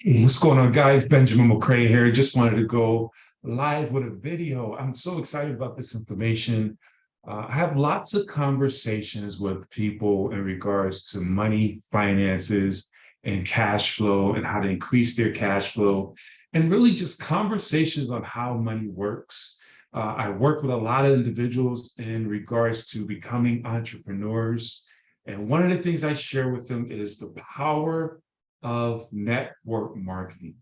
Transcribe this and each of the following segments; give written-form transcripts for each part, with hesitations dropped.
Hey, what's going on, guys? Benjamin McCray here. Just wanted to go live with a video. I'm so excited about this information. I have lots of conversations with people in regards to money, finances, and cash flow, and how to increase their cash flow, and really just conversations on how money works. I work with a lot of individuals in regards to becoming entrepreneurs. And one of the things I share with them is the power of network marketing.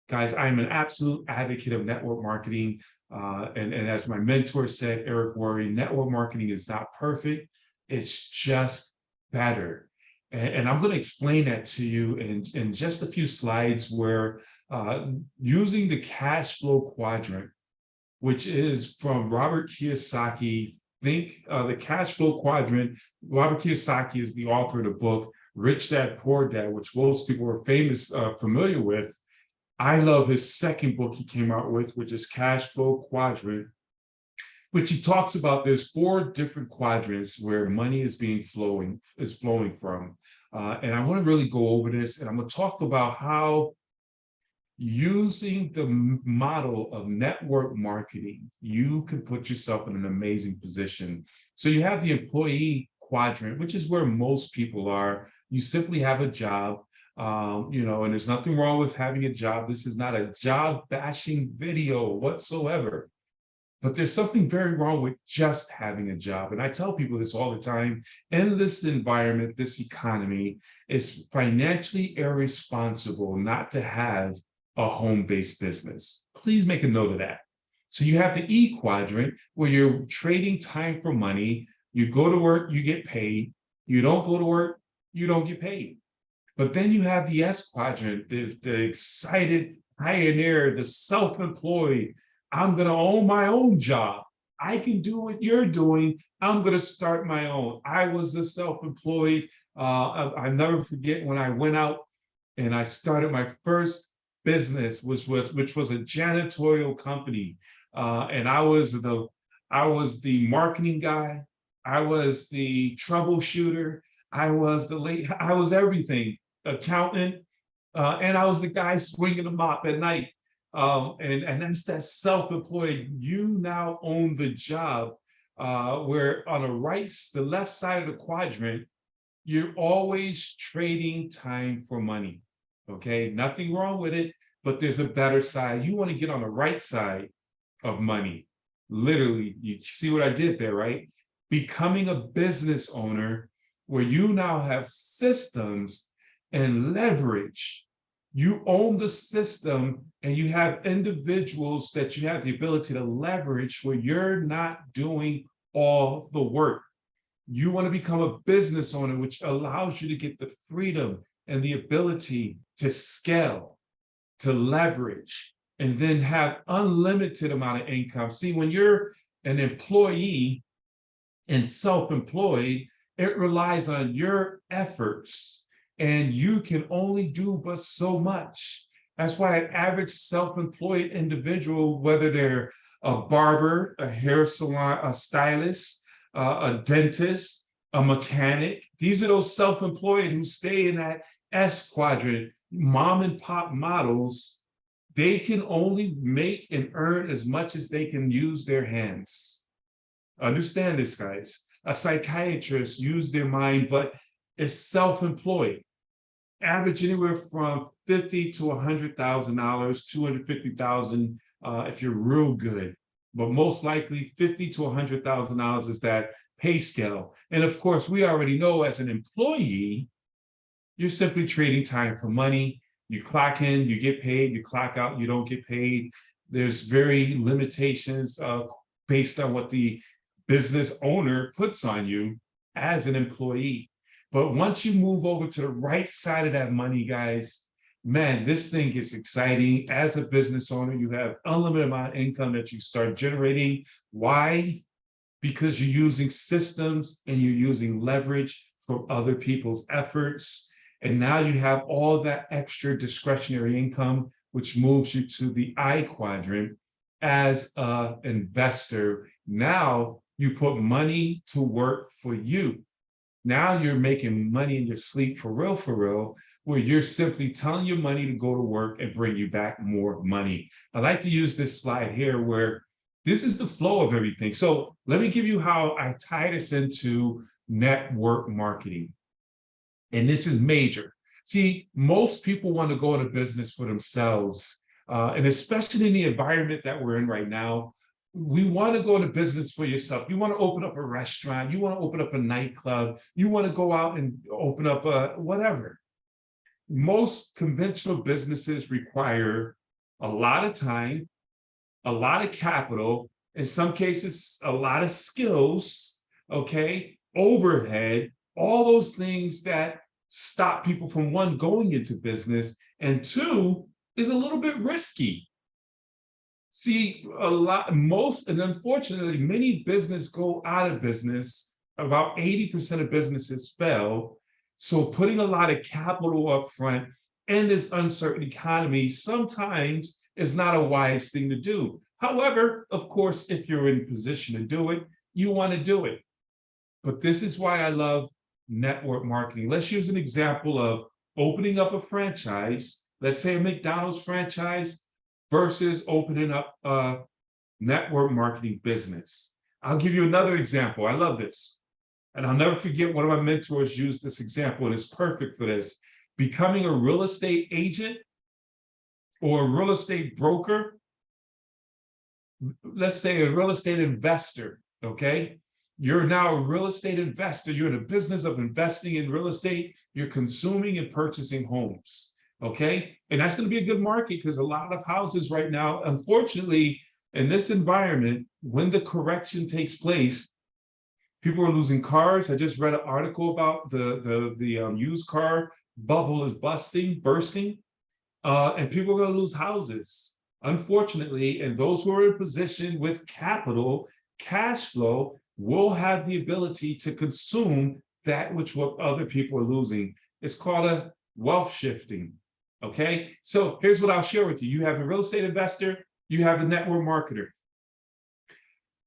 Guys, I'm an absolute advocate of network marketing. And as my mentor said, Eric Worre, network marketing is not perfect. It's just better. And I'm going to explain that to you in just a few slides where using the cash flow quadrant, which is from Robert Kiyosaki. Think the cash flow quadrant. Robert Kiyosaki is the author of the book Rich Dad Poor Dad, which most people are familiar with. I love his second book he came out with, which is Cash Flow Quadrant, which he talks about. There's four different quadrants where money is flowing from, and I want to really go over this, and I'm going to talk about how using the model of network marketing, you can put yourself in an amazing position. So you have the employee quadrant, which is where most people are. You simply have a job, and there's nothing wrong with having a job. This is not a job bashing video whatsoever. But there's something very wrong with just having a job. And I tell people this all the time. In this environment, this economy, it's financially irresponsible not to have a home-based business. Please make a note of that. So you have the E quadrant where you're trading time for money. You go to work, you get paid. You don't go to work, you don't get paid. But then you have the S quadrant, the excited pioneer, the self-employed. I'm going to own my own job. I can do what you're doing. I'm going to start my own. I was a self-employed. I never forget when I went out and I started my first business, which was a janitorial company, and I was the marketing guy. I was the troubleshooter. I was everything, accountant, and I was the guy swinging the mop at night. And that's that self-employed. You now own the job, where on the left side of the quadrant, you're always trading time for money. Okay, nothing wrong with it, but there's a better side. You want to get on the right side of money. Literally, you see what I did there, right? Becoming a business owner where you now have systems and leverage. You own the system and you have individuals that you have the ability to leverage where you're not doing all the work. You want to become a business owner, which allows you to get the freedom and the ability to scale, to leverage, and then have unlimited amount of income. See, when you're an employee and self-employed, it relies on your efforts, and you can only do but so much. That's why an average self-employed individual, whether they're a barber, a hair salon, a stylist, a dentist, a mechanic, these are those self-employed who stay in that S quadrant, mom and pop models. They can only make and earn as much as they can use their hands. Understand this, guys. A psychiatrist use their mind, but is self-employed. Average anywhere from $50,000 to $100,000, 250,000 if you're real good. But most likely $50,000 to $100,000 is that pay scale. And of course, we already know as an employee, you're simply trading time for money. You clock in, you get paid, you clock out, you don't get paid. There's very limitations based on what the business owner puts on you as an employee. But once you move over to the right side of that money, guys, man, this thing gets exciting. As a business owner, you have unlimited amount of income that you start generating. Why? Because you're using systems and you're using leverage from other people's efforts. And now you have all that extra discretionary income, which moves you to the I quadrant as an investor. Now you put money to work for you. Now you're making money in your sleep for real, where you're simply telling your money to go to work and bring you back more money. I like to use this slide here where this is the flow of everything. So let me give you how I tie this into network marketing. And this is major. See, most people want to go into business for themselves. And especially in the environment that we're in right now, we want to go into business for yourself. You want to open up a restaurant, you want to open up a nightclub, you want to go out and open up a whatever. Most conventional businesses require a lot of time, a lot of capital, in some cases, a lot of skills, okay, overhead, all those things that stop people from one, going into business, and two, is a little bit risky. See, and unfortunately, many businesses go out of business. About 80% of businesses fail. So putting a lot of capital up front in this uncertain economy sometimes is not a wise thing to do. However, of course, if you're in position to do it, you want to do it. But this is why I love network marketing. Let's use an example of opening up a franchise, let's say a McDonald's franchise, versus opening up a network marketing business. I'll give you another example. I love this. And I'll never forget, one of my mentors used this example, and it's perfect for this. Becoming a real estate agent or a real estate broker, let's say a real estate investor, okay? You're now a real estate investor. You're in the business of investing in real estate. You're consuming and purchasing homes, okay? And that's going to be a good market because a lot of houses right now, unfortunately, in this environment, when the correction takes place, people are losing cars. I just read an article about the used car bubble is bursting, and people are going to lose houses, unfortunately. And those who are in position with capital, cash flow, will have the ability to consume that which what other people are losing. It's called a wealth shifting. Okay, so here's what I'll share with you. You have a real estate investor, you have the network marketer.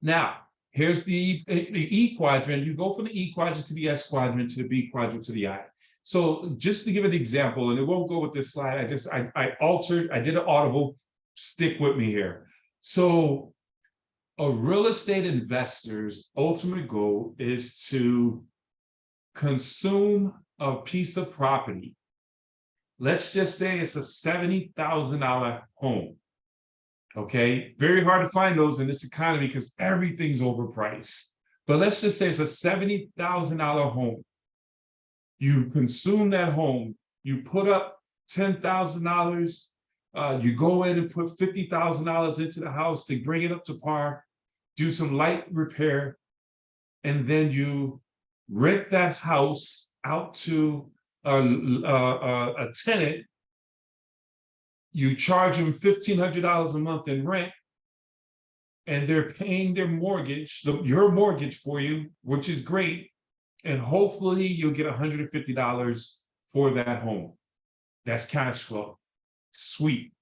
Now, here's the E quadrant. You go from the E quadrant to the S quadrant to the B quadrant to the I. So just to give an example, and it won't go with this slide, I did an audible, stick with me here. So a real estate investor's ultimate goal is to consume a piece of property. Let's just say it's a $70,000 home. Okay, very hard to find those in this economy because everything's overpriced. But let's just say it's a $70,000 home. You consume that home, you put up $10,000, you go in and put $50,000 into the house to bring it up to par, do some light repair, and then you rent that house out to a tenant. You charge them $1,500 a month in rent, and they're paying their mortgage, your mortgage for you, which is great. And hopefully you'll get $150 for that home. That's cash flow. Sweet.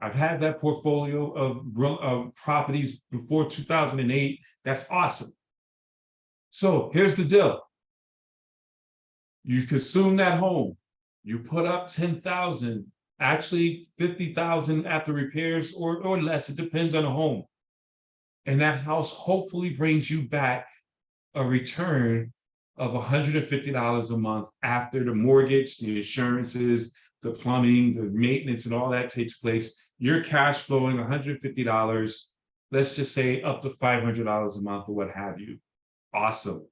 I've had that portfolio of properties before 2008. That's awesome. So here's the deal. You consume that home. You put up 10,000, actually 50,000 after repairs or less. It depends on the home. And that house hopefully brings you back a return of $150 a month after the mortgage, the insurances, the plumbing, the maintenance, and all that takes place. You're cash flowing $150, let's just say up to $500 a month or what have you. Awesome.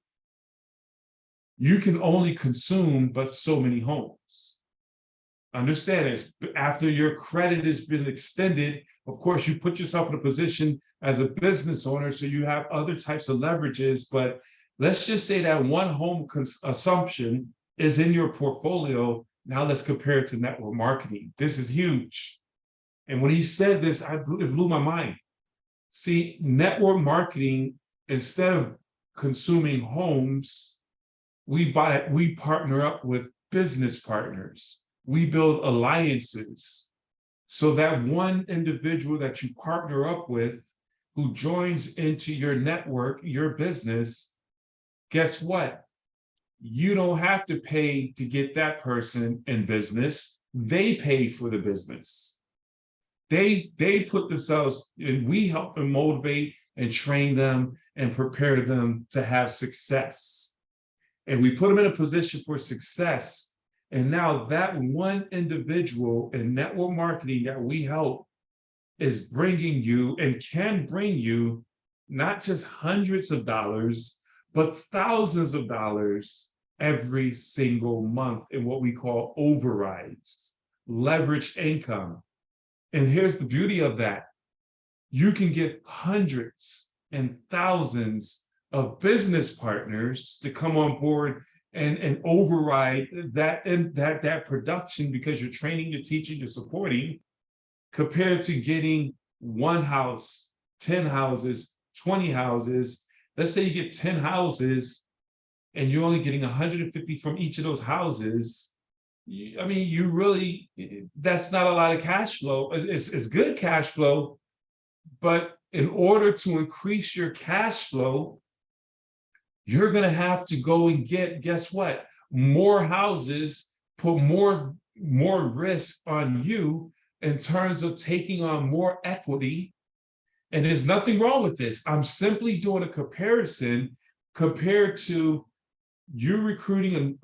You can only consume but so many homes. Understand this, after your credit has been extended, of course, you put yourself in a position as a business owner, so you have other types of leverages, but let's just say that one home consumption is in your portfolio. Now let's compare it to network marketing. This is huge. And when he said this, it blew my mind. See, network marketing, instead of consuming homes, we partner up with business partners. We build alliances so that one individual that you partner up with who joins into your network, your business, guess what? you don't have to pay to get that person in business. They pay for the business. They put themselves, and we help them motivate and train them and prepare them to have success. And we put them in a position for success. And now that one individual in network marketing that we help is bringing you and can bring you not just hundreds of dollars, but thousands of dollars every single month in what we call overrides, leveraged income. And here's the beauty of that. You can get hundreds and thousands of business partners to come on board and override that production, because you're training, you're teaching, you're supporting, compared to getting one house, 10 houses, 20 houses. Let's say you get 10 houses and you're only getting 150 from each of those houses. I mean, you really, that's not a lot of cash flow. It's good cash flow, but in order to increase your cash flow, you're going to have to go and get, guess what? More houses, put more risk on you in terms of taking on more equity. And there's nothing wrong with this. I'm simply doing a comparison compared to you recruiting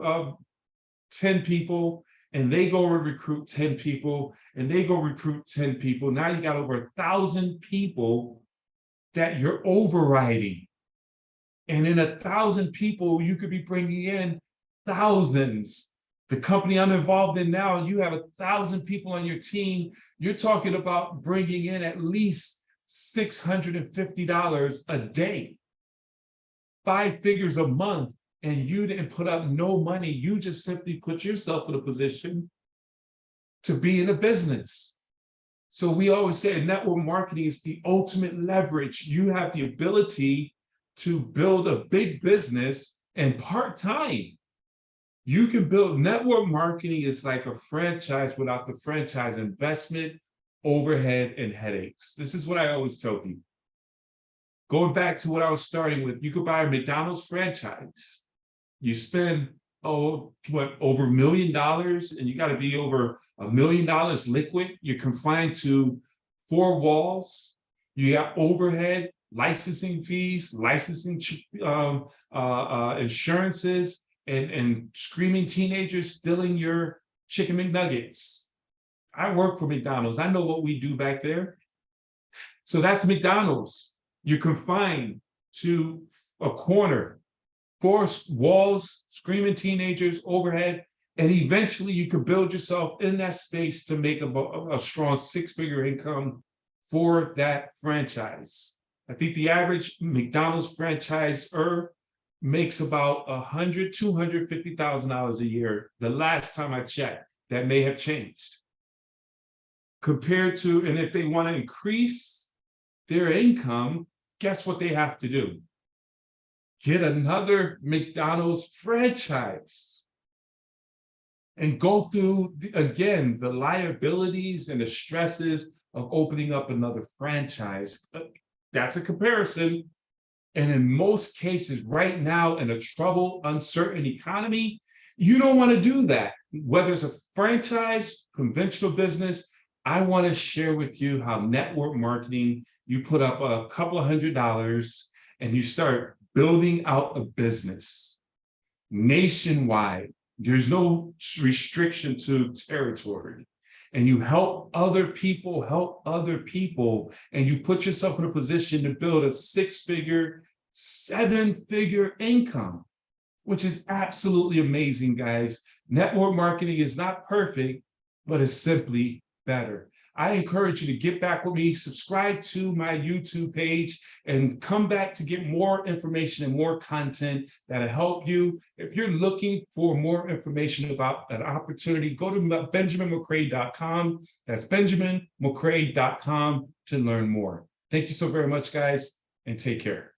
10 people, and they go recruit 10 people, and they go recruit 10 people. Now you got over 1,000 people that you're overriding. And in 1,000 people, you could be bringing in thousands. The company I'm involved in now, you have 1,000 people on your team. You're talking about bringing in at least $650 a day, 5 figures a month, and you didn't put up no money. You just simply put yourself in a position to be in a business. So we always say network marketing is the ultimate leverage. You have the ability to build a big business and part-time. You can build, network marketing is like a franchise without the franchise investment, overhead, and headaches. This is what I always tell people. Going back to what I was starting with, you could buy a McDonald's franchise. You spend, over $1 million, and you got to be over $1 million liquid. You're confined to 4 walls. You got overhead, licensing fees, licensing insurances, and screaming teenagers stealing your chicken McNuggets. I work for McDonald's. I know what we do back there. So that's McDonald's. You're confined to a corner, 4 walls, screaming teenagers, overhead, and eventually you could build yourself in that space to make a strong 6-figure income for that franchise. I think the average McDonald's franchisor makes about $250,000 a year. The last time I checked, that may have changed. Compared to, and if they want to increase their income, guess what they have to do? Get another McDonald's franchise and go through, again, the liabilities and the stresses of opening up another franchise. That's a comparison. And in most cases, right now, in a troubled, uncertain economy, you don't want to do that. Whether it's a franchise, conventional business, I want to share with you how network marketing, you put up a couple of $100 and you start building out a business nationwide. There's no restriction to territory. And you help other people, and you put yourself in a position to build a 6-figure, 7-figure income, which is absolutely amazing, guys. Network marketing is not perfect, but it's simply better. I encourage you to get back with me, subscribe to my YouTube page, and come back to get more information and more content that'll help you. If you're looking for more information about an opportunity, go to benjaminmccrae.com. That's benjaminmccrae.com to learn more. Thank you so very much, guys, and take care.